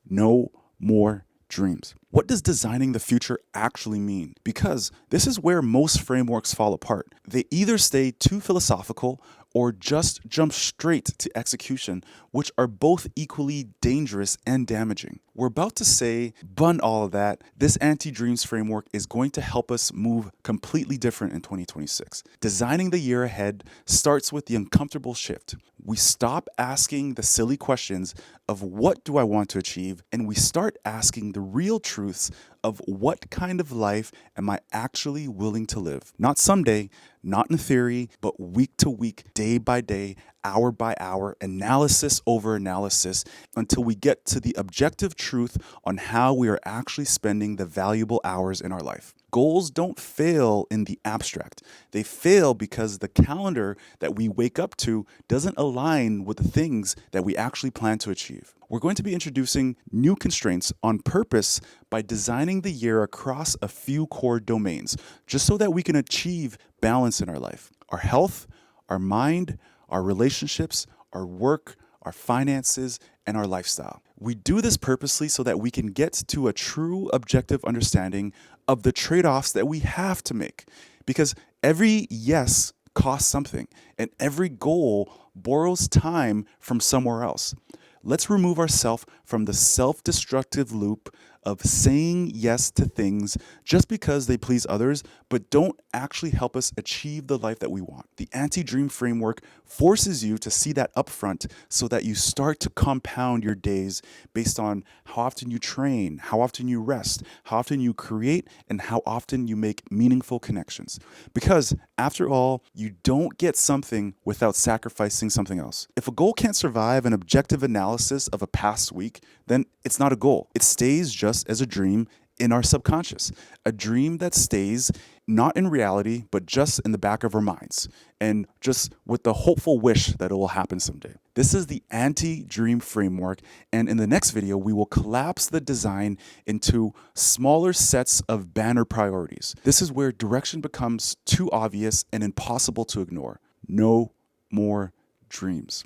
No more dreams. What does designing the future actually mean? Because this is where most frameworks fall apart. They either stay too philosophical or just jump straight to execution, which are both equally dangerous and damaging. We're about to say, bun all of that, this anti-dreams framework is going to help us move completely different in 2026. Designing the year ahead starts with the uncomfortable shift. We stop asking the silly questions of what do I want to achieve, and we start asking the real truths of what kind of life am I actually willing to live? Not someday, not in theory, but week to week, day by day, hour by hour, analysis over analysis, until we get to the objective truth on how we are actually spending the valuable hours in our life. Goals don't fail in the abstract. They fail because the calendar that we wake up to doesn't align with the things that we actually plan to achieve. We're going to be introducing new constraints on purpose by designing the year across a few core domains, just so that we can achieve balance in our life. Our health, our mind, our relationships, our work, our finances, and our lifestyle. We do this purposely so that we can get to a true objective understanding of the trade-offs that we have to make. Because every yes costs something, and every goal borrows time from somewhere else. Let's remove ourselves from the self-destructive loop of saying yes to things just because they please others, but don't actually help us achieve the life that we want. The anti-dream framework forces you to see that upfront so that you start to compound your days based on how often you train, how often you rest, how often you create, and how often you make meaningful connections. Because after all, you don't get something without sacrificing something else. If a goal can't survive an objective analysis of a past week, then it's not a goal. It stays just as a dream in our subconscious, a dream that stays not in reality, but just in the back of our minds, and just with the hopeful wish that it will happen someday. This is the anti-dream framework, and in the next video, we will collapse the design into smaller sets of banner priorities. This is where direction becomes too obvious and impossible to ignore. No more dreams.